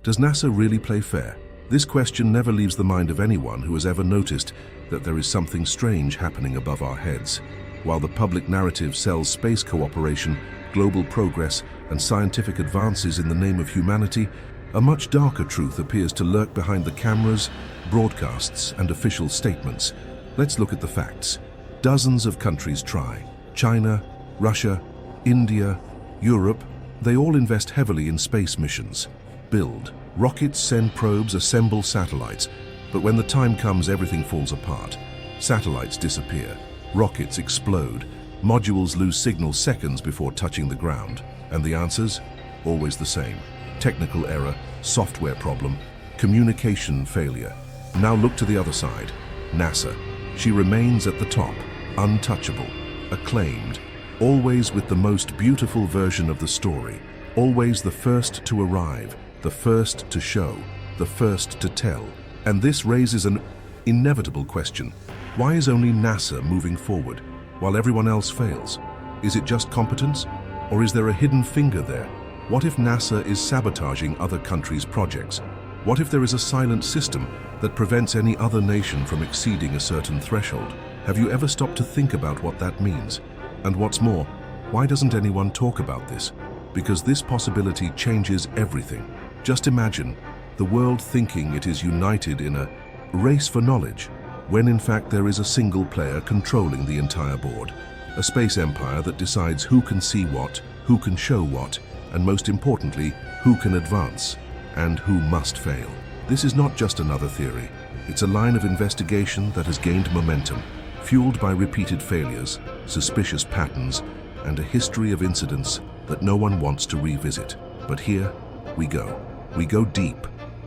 Does NASA really play fair? This question never leaves the mind of anyone who has ever noticed that there is something strange happening above our heads. While the public narrative sells space cooperation, global progress, and scientific advances in the name of humanity, a much darker truth appears to lurk behind the cameras, broadcasts, and official statements. Let's look at the facts. Dozens of countries try. China, Russia, India, Europe, they all invest heavily in space missions. Build rockets, send probes, assemble satellites. But when the time comes, everything falls apart. Satellites disappear. Rockets explode. Modules lose signal seconds before touching the ground. And the answers? Always the same. Technical error, software problem, communication failure. Now look to the other side. NASA. She remains at the top, untouchable, acclaimed, always with the most beautiful version of the story, always the first to arrive, the first to show, the first to tell. And this raises an inevitable question. Why is only NASA moving forward, while everyone else fails? Is it just competence? Or is there a hidden finger there? What if NASA is sabotaging other countries' projects? What if there is a silent system that prevents any other nation from exceeding a certain threshold? Have you ever stopped to think about what that means? And what's more, why doesn't anyone talk about this? Because this possibility changes everything. Just imagine the world thinking it is united in a race for knowledge, when in fact there is a single player controlling the entire board. A space empire that decides who can see what, who can show what, and most importantly, who can advance and who must fail. This is not just another theory. It's a line of investigation that has gained momentum, fueled by repeated failures, suspicious patterns, and a history of incidents that no one wants to revisit. But here we go. We go deep,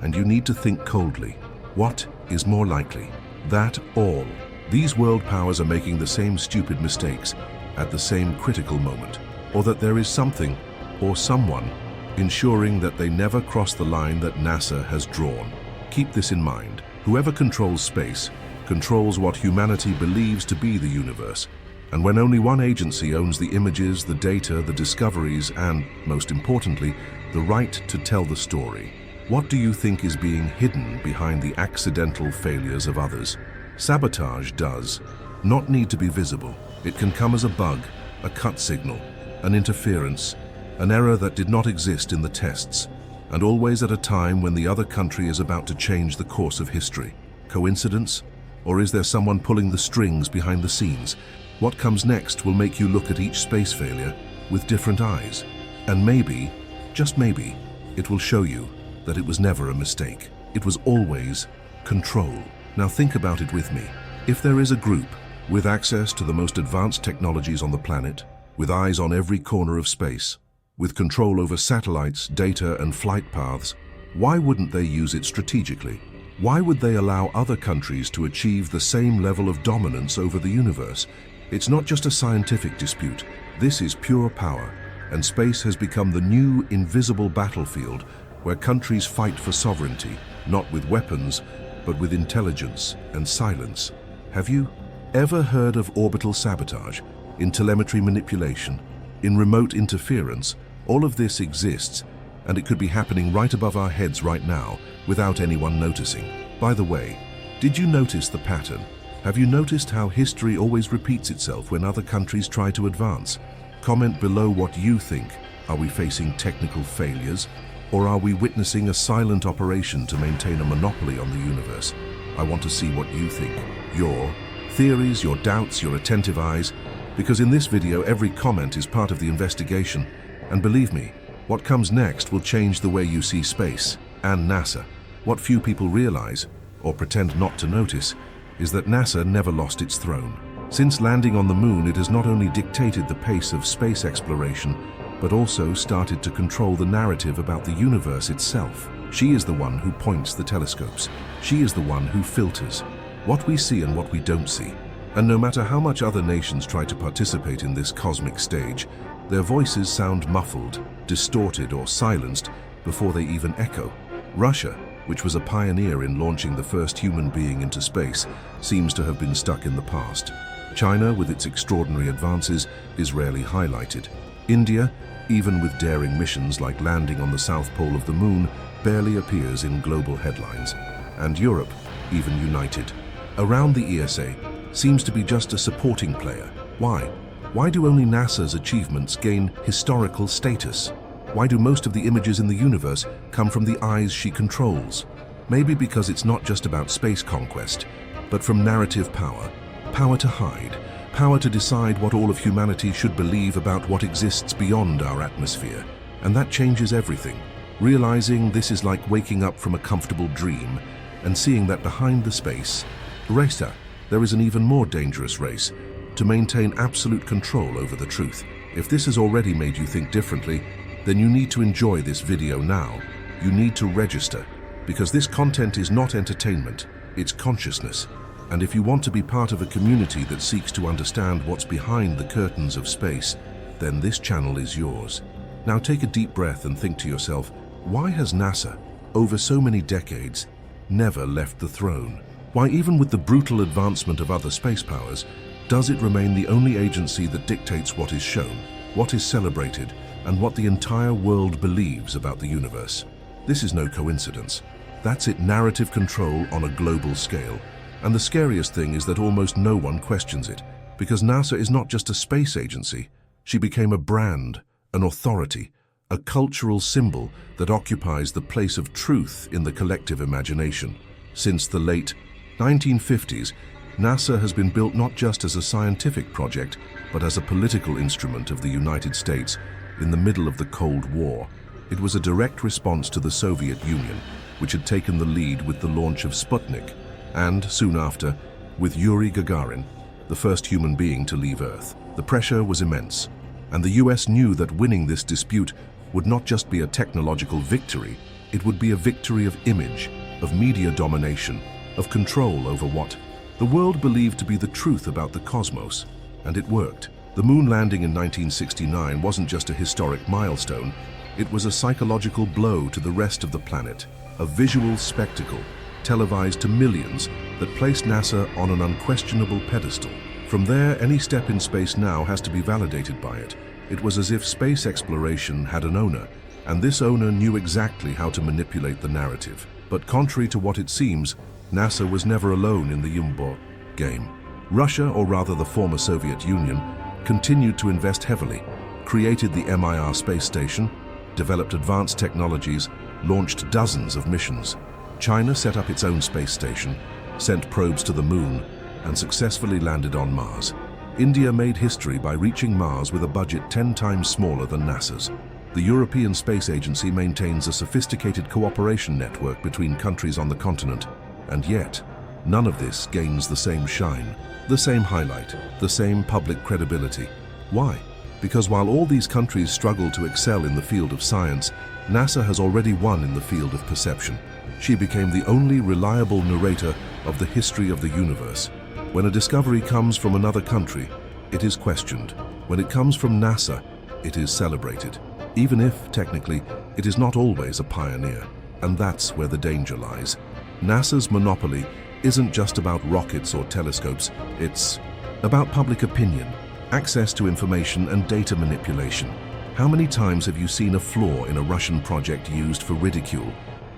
and you need to think coldly. What is more likely? That all these world powers are making the same stupid mistakes at the same critical moment, or that there is something or someone ensuring that they never cross the line that NASA has drawn. Keep this in mind. Whoever controls space controls what humanity believes to be the universe. And when only one agency owns the images, the data, the discoveries, and, most importantly, the right to tell the story, what do you think is being hidden behind the accidental failures of others? Sabotage does not need to be visible. It can come as a bug, a cut signal, an interference, an error that did not exist in the tests, and always at a time when the other country is about to change the course of history. Coincidence? Or is there someone pulling the strings behind the scenes? What comes next will make you look at each space failure with different eyes. And maybe, just maybe, it will show you that it was never a mistake. It was always control. Now think about it with me. If there is a group with access to the most advanced technologies on the planet, with eyes on every corner of space, with control over satellites, data, and flight paths, why wouldn't they use it strategically? Why would they allow other countries to achieve the same level of dominance over the universe? It's not just a scientific dispute. This is pure power, and space has become the new invisible battlefield where countries fight for sovereignty, not with weapons, but with intelligence and silence. Have you ever heard of orbital sabotage, in telemetry manipulation, in remote interference? All of this exists, and it could be happening right above our heads right now without anyone noticing. By the way, did you notice the pattern? Have you noticed how history always repeats itself when other countries try to advance? Comment below what you think. Are we facing technical failures, or are we witnessing a silent operation to maintain a monopoly on the universe? I want to see what you think. Your theories, your doubts, your attentive eyes, because in this video every comment is part of the investigation. And believe me, what comes next will change the way you see space and NASA. What few people realize, or pretend not to notice, is that NASA never lost its throne. Since landing on the moon, it has not only dictated the pace of space exploration, but also started to control the narrative about the universe itself. She is the one who points the telescopes. She is the one who filters what we see and what we don't see. And no matter how much other nations try to participate in this cosmic stage, their voices sound muffled, distorted, or silenced before they even echo. Russia, which was a pioneer in launching the first human being into space, seems to have been stuck in the past. China, with its extraordinary advances, is rarely highlighted. India, even with daring missions like landing on the south pole of the moon, barely appears in global headlines, and Europe, even united, around the ESA, seems to be just a supporting player. Why? Why do only NASA's achievements gain historical status? Why do most of the images in the universe come from the eyes she controls? Maybe because it's not just about space conquest, but from narrative power. Power to hide, power to decide what all of humanity should believe about what exists beyond our atmosphere. And that changes everything. Realizing this is like waking up from a comfortable dream and seeing that behind the space race, there is an even more dangerous race, to maintain absolute control over the truth. If this has already made you think differently, then you need to enjoy this video now. You need to register, because this content is not entertainment, it's consciousness. And if you want to be part of a community that seeks to understand what's behind the curtains of space, then this channel is yours. Now take a deep breath and think to yourself, why has NASA, over so many decades, never left the throne? Why, even with the brutal advancement of other space powers, does it remain the only agency that dictates what is shown, what is celebrated, and what the entire world believes about the universe? This is no coincidence. That's it, narrative control on a global scale. And the scariest thing is that almost no one questions it, because NASA is not just a space agency. She became a brand, an authority, a cultural symbol that occupies the place of truth in the collective imagination. Since the late 1950s, NASA has been built not just as a scientific project, but as a political instrument of the United States in the middle of the Cold War. It was a direct response to the Soviet Union, which had taken the lead with the launch of Sputnik, and soon after, with Yuri Gagarin, the first human being to leave Earth. The pressure was immense, and the US knew that winning this dispute would not just be a technological victory, it would be a victory of image, of media domination, of control over what the world believed to be the truth about the cosmos. And it worked. The moon landing in 1969 wasn't just a historic milestone, it was a psychological blow to the rest of the planet, a visual spectacle televised to millions that placed NASA on an unquestionable pedestal. From there, any step in space now has to be validated by it. It was as if space exploration had an owner, and this owner knew exactly how to manipulate the narrative. But contrary to what it seems, NASA was never alone in the Yumbo game. Russia, or rather the former Soviet Union, continued to invest heavily, created the Mir space station, developed advanced technologies, launched dozens of missions. China set up its own space station, sent probes to the moon, and successfully landed on Mars. India made history by reaching Mars with a budget 10 times smaller than NASA's. The European Space Agency maintains a sophisticated cooperation network between countries on the continent, and yet, none of this gains the same shine, the same highlight, the same public credibility. Why? Because while all these countries struggle to excel in the field of science, NASA has already won in the field of perception. She became the only reliable narrator of the history of the universe. When a discovery comes from another country, it is questioned. When it comes from NASA, it is celebrated. Even if, technically, it is not always a pioneer. And that's where the danger lies. NASA's monopoly isn't just about rockets or telescopes, it's about public opinion, access to information and data manipulation. How many times have you seen a flaw in a Russian project used for ridicule?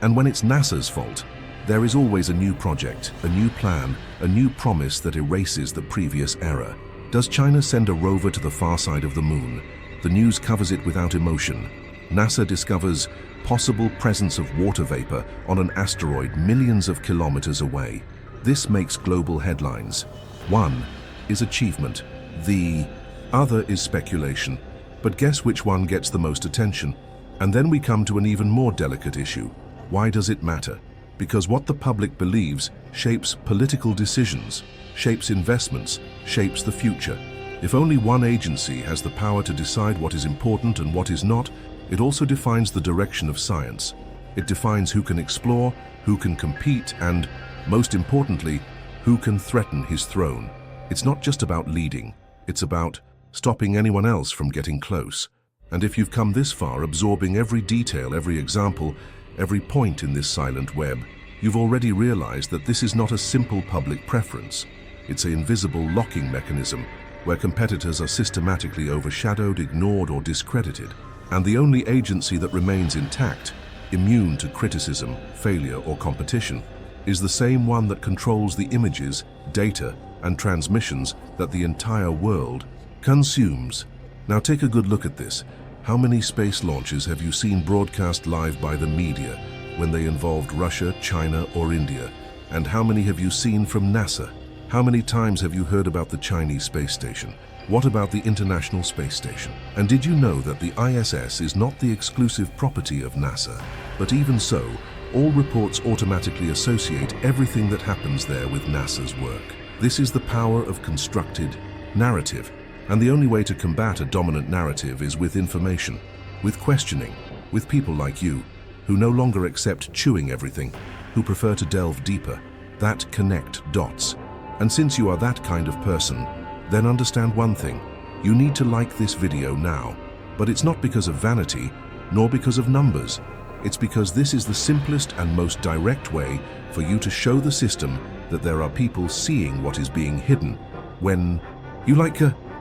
And when it's NASA's fault, there is always a new project, a new plan, a new promise that erases the previous error. Does China send a rover to the far side of the moon? The news covers it without emotion. NASA discovers possible presence of water vapor on an asteroid millions of kilometers away. This makes global headlines. One is achievement. The other is speculation. But guess which one gets the most attention? And then we come to an even more delicate issue. Why does it matter? Because what the public believes shapes political decisions, shapes investments, shapes the future. If only one agency has the power to decide what is important and what is not, it also defines the direction of science. It defines who can explore, who can compete, and, most importantly, who can threaten his throne. It's not just about leading, it's about stopping anyone else from getting close. And if you've come this far, absorbing every detail, every example, every point in this silent web, you've already realized that this is not a simple public preference. It's an invisible locking mechanism where competitors are systematically overshadowed, ignored, or discredited. And the only agency that remains intact immune to criticism, failure, or competition, is the same one that controls the images, data, and transmissions that the entire world consumes. Now take a good look at this. How many space launches have you seen broadcast live by the media when they involved Russia, China, or India? And how many have you seen from NASA? How many times have you heard about the Chinese space station? What about the International Space Station? And did you know that the ISS is not the exclusive property of NASA? But even so, all reports automatically associate everything that happens there with NASA's work. This is the power of constructed narrative. And the only way to combat a dominant narrative is with information, with questioning, with people like you, who no longer accept chewing everything, who prefer to delve deeper, that connect dots. And since you are that kind of person, then understand one thing: you need to like this video now. But it's not because of vanity, nor because of numbers. It's because this is the simplest and most direct way for you to show the system that there are people seeing what is being hidden. When you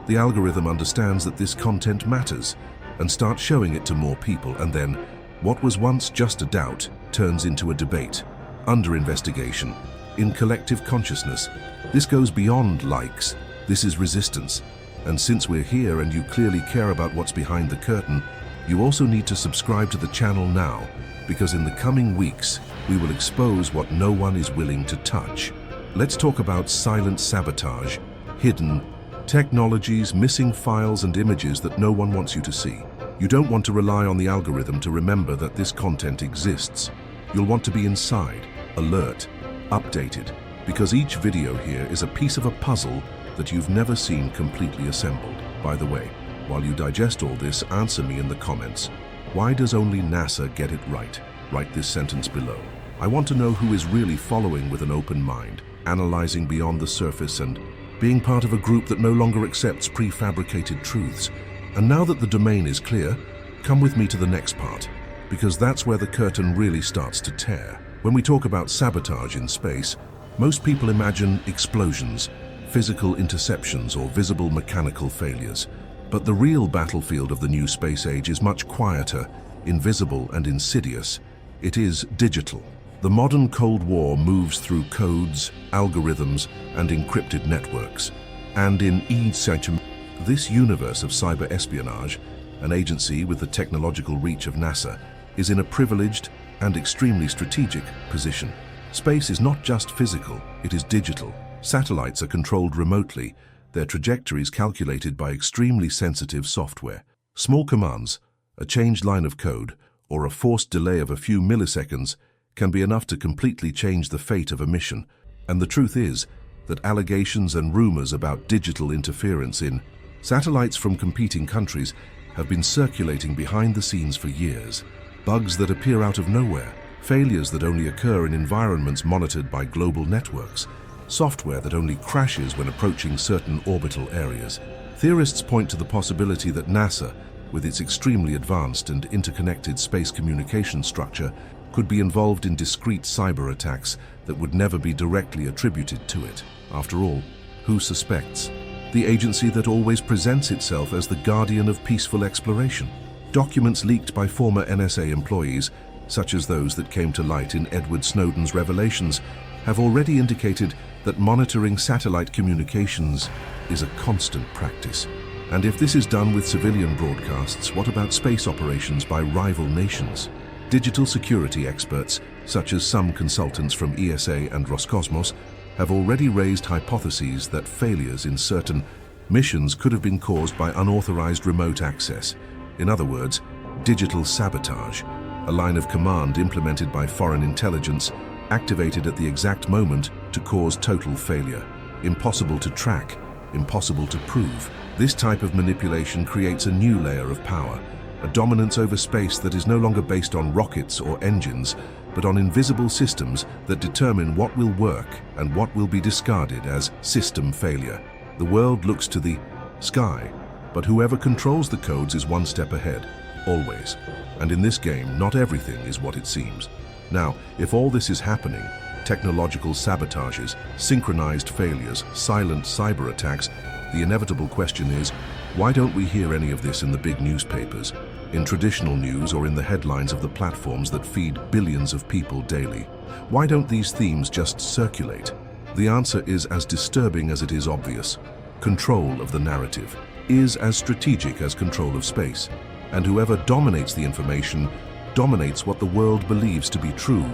the algorithm understands that this content matters and starts showing it to more people, and then what was once just a doubt turns into a debate, under investigation, in collective consciousness. This goes beyond likes. This is resistance. And since we're here and you clearly care about what's behind the curtain, you also need to subscribe to the channel now, because in the coming weeks, we will expose what no one is willing to touch. Let's talk about silent sabotage, hidden technologies, missing files and images that no one wants you to see. You don't want to rely on the algorithm to remember that this content exists. You'll want to be inside, alert, updated, because each video here is a piece of a puzzle that you've never seen completely assembled. By the way, while you digest all this, answer me in the comments. Why does only NASA get it right? Write this sentence below. I want to know who is really following with an open mind, analyzing beyond the surface, and being part of a group that no longer accepts prefabricated truths. And now that the domain is clear, come with me to the next part, because that's where the curtain really starts to tear. When we talk about sabotage in space, most people imagine explosions, physical interceptions, or visible mechanical failures. But the real battlefield of the new space age is much quieter, invisible, and insidious. It is digital. The modern Cold War moves through codes, algorithms, and encrypted networks. And in this universe of cyber espionage, an agency with the technological reach of NASA is in a privileged and extremely strategic position. Space is not just physical, it is digital. Satellites are controlled remotely, their trajectories calculated by extremely sensitive software. Small commands, a changed line of code, or a forced delay of a few milliseconds can be enough to completely change the fate of a mission. And the truth is that allegations and rumors about digital interference in satellites from competing countries have been circulating behind the scenes for years. Bugs that appear out of nowhere, failures that only occur in environments monitored by global networks, software that only crashes when approaching certain orbital areas. Theorists point to the possibility that NASA, with its extremely advanced and interconnected space communication structure, could be involved in discrete cyber attacks that would never be directly attributed to it. After all, who suspects? The agency that always presents itself as the guardian of peaceful exploration. Documents leaked by former NSA employees, such as those that came to light in Edward Snowden's revelations, have already indicated that monitoring satellite communications is a constant practice. And if this is done with civilian broadcasts, what about space operations by rival nations? Digital security experts, such as some consultants from ESA and Roscosmos, have already raised hypotheses that failures in certain missions could have been caused by unauthorized remote access. In other words, digital sabotage, a line of command implemented by foreign intelligence, activated at the exact moment to cause total failure. Impossible to track, impossible to prove. This type of manipulation creates a new layer of power, a dominance over space that is no longer based on rockets or engines, but on invisible systems that determine what will work and what will be discarded as system failure. The world looks to the sky, but whoever controls the codes is one step ahead, always. And in this game, not everything is what it seems. Now, if all this is happening, technological sabotages, synchronized failures, silent cyber attacks, the inevitable question is, why don't we hear any of this in the big newspapers? in traditional news or in the headlines of the platforms that feed billions of people daily? Why don't these themes just circulate? The answer is as disturbing as it is obvious. Control of the narrative is as strategic as control of space, and whoever dominates the information dominates what the world believes to be true.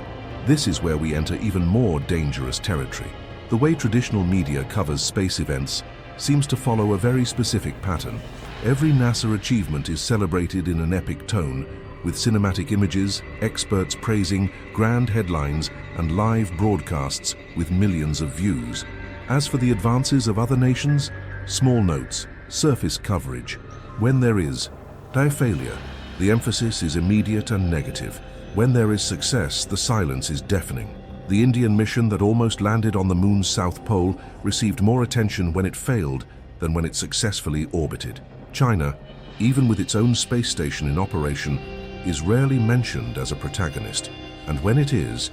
This is where we enter even more dangerous territory. The way traditional media covers space events seems to follow a very specific pattern. Every NASA achievement is celebrated in an epic tone, with cinematic images, experts praising, grand headlines, and live broadcasts with millions of views. As for the advances of other nations, small notes, surface coverage. When there is failure, the emphasis is immediate and negative. When there is success, the silence is deafening. The Indian mission that almost landed on the moon's south pole received more attention when it failed than when it successfully orbited. China, even with its own space station in operation, is rarely mentioned as a protagonist, and when it is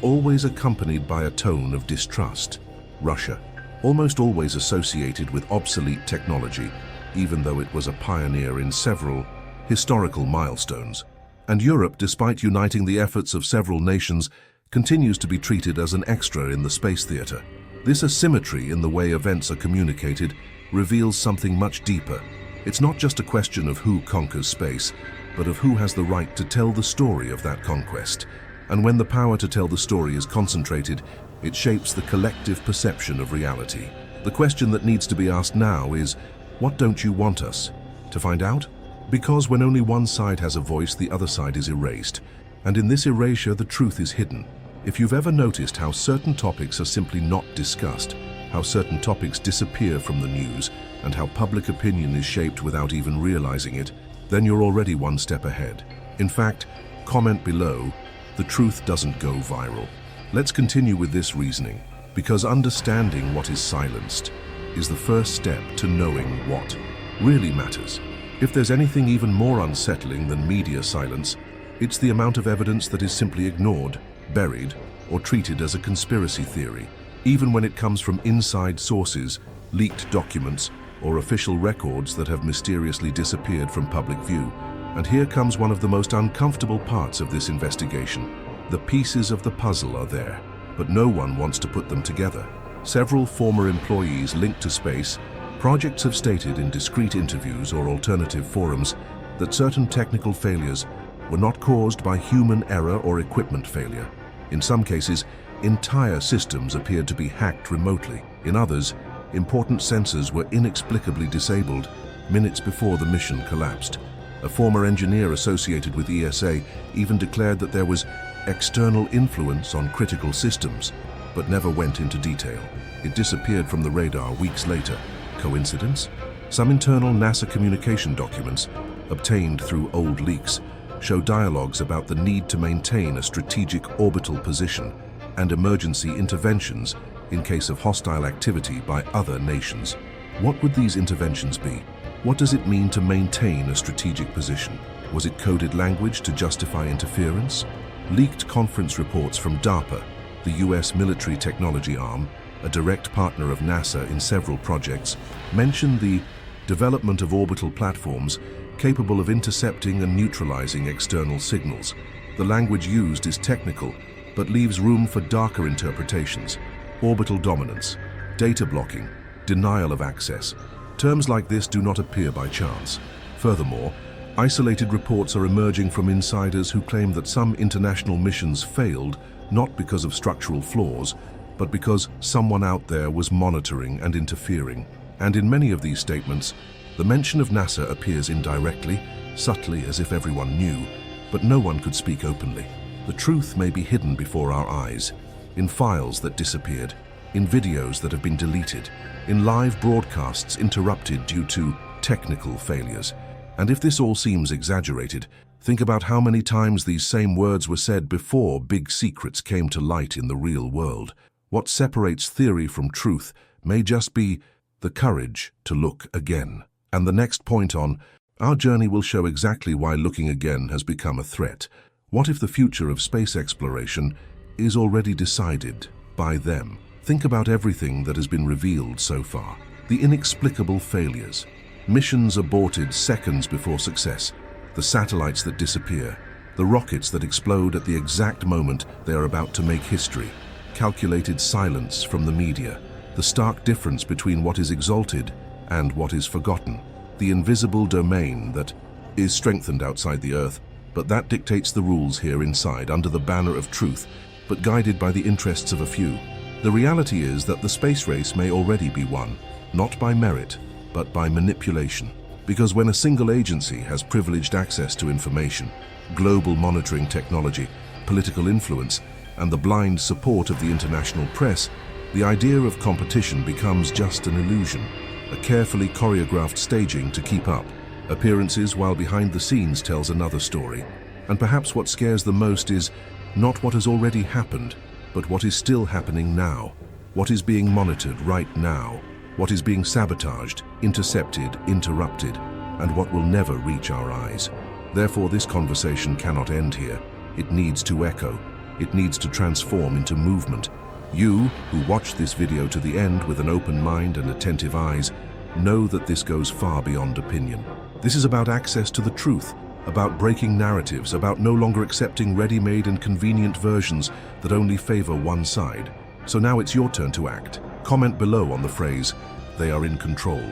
always accompanied by a tone of distrust. Russia, almost always associated with obsolete technology, even though it was a pioneer in several historical milestones. And Europe, despite uniting the efforts of several nations, continues to be treated as an extra in the space theater. This asymmetry in the way events are communicated reveals something much deeper. It's not just a question of who conquers space, but of who has the right to tell the story of that conquest. And when the power to tell the story is concentrated, it shapes the collective perception of reality. The question that needs to be asked now is, what don't you want us to find out? Because when only one side has a voice, the other side is erased. And in this erasure, the truth is hidden. If you've ever noticed how certain topics are simply not discussed, how certain topics disappear from the news, and how public opinion is shaped without even realizing it, then you're already one step ahead. In fact, comment below, the truth doesn't go viral. Let's continue with this reasoning, because understanding what is silenced is the first step to knowing what really matters. If there's anything even more unsettling than media silence, it's the amount of evidence that is simply ignored, buried, or treated as a conspiracy theory, even when it comes from inside sources, leaked documents, or official records that have mysteriously disappeared from public view. And here comes one of the most uncomfortable parts of this investigation. The pieces of the puzzle are there, but no one wants to put them together. Several former employees linked to space projects have stated in discreet interviews or alternative forums that certain technical failures were not caused by human error or equipment failure. In some cases, entire systems appeared to be hacked remotely. In others, important sensors were inexplicably disabled minutes before the mission collapsed. A former engineer associated with ESA even declared that there was external influence on critical systems, but never went into detail. It disappeared from the radar weeks later. Coincidence? Some internal NASA communication documents, obtained through old leaks, show dialogues about the need to maintain a strategic orbital position and emergency interventions in case of hostile activity by other nations. What would these interventions be? What does it mean to maintain a strategic position? Was it coded language to justify interference? Leaked conference reports from DARPA, the US military technology arm, a direct partner of NASA in several projects, mention the development of orbital platforms capable of intercepting and neutralizing external signals. The language used is technical, but leaves room for darker interpretations. Orbital dominance, data blocking, denial of access. Terms like this do not appear by chance. Furthermore, isolated reports are emerging from insiders who claim that some international missions failed not because of structural flaws, but because someone out there was monitoring and interfering. And in many of these statements, the mention of NASA appears indirectly, subtly as if everyone knew, but no one could speak openly. The truth may be hidden before our eyes, in files that disappeared, in videos that have been deleted, in live broadcasts interrupted due to technical failures. And if this all seems exaggerated, think about how many times these same words were said before big secrets came to light in the real world. What separates theory from truth may just be the courage to look again. And the next point on our journey will show exactly why looking again has become a threat. What if the future of space exploration is already decided by them? Think about everything that has been revealed so far. The inexplicable failures, missions aborted seconds before success, the satellites that disappear, the rockets that explode at the exact moment they are about to make history, calculated silence from the media, the stark difference between what is exalted and what is forgotten, the invisible domain that is strengthened outside the Earth, but that dictates the rules here inside under the banner of truth, but guided by the interests of a few. The reality is that the space race may already be won, not by merit, but by manipulation. Because when a single agency has privileged access to information, global monitoring technology, political influence, and the blind support of the international press, the idea of competition becomes just an illusion, a carefully choreographed staging to keep up. Appearances while behind the scenes tells another story. And perhaps what scares the most is not what has already happened, but what is still happening now, what is being monitored right now, what is being sabotaged, intercepted, interrupted, and what will never reach our eyes. Therefore, this conversation cannot end here. It needs to echo. It needs to transform into movement. You, who watch this video to the end with an open mind and attentive eyes, know that this goes far beyond opinion. This is about access to the truth, about breaking narratives, about no longer accepting ready-made and convenient versions that only favor one side. So now it's your turn to act. Comment below on the phrase, "They are in control."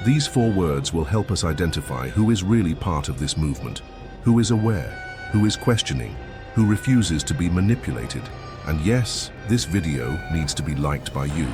These 4 words will help us identify who is really part of this movement, who is aware, who is questioning, who refuses to be manipulated. And yes, this video needs to be liked by you.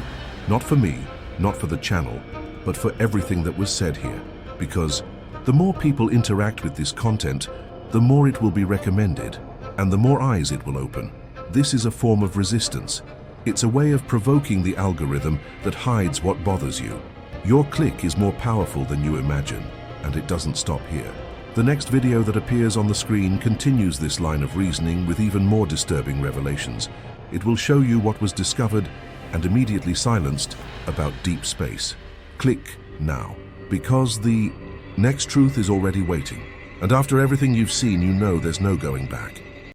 Not for me, not for the channel, but for everything that was said here. Because the more people interact with this content, the more it will be recommended, and the more eyes it will open. This is a form of resistance. It's a way of provoking the algorithm that hides what bothers you. Your click is more powerful than you imagine, and it doesn't stop here. The next video that appears on the screen continues this line of reasoning with even more disturbing revelations. It will show you what was discovered and immediately silenced about deep space. Click now, because the next truth is already waiting. And after everything you've seen, you know there's no going back.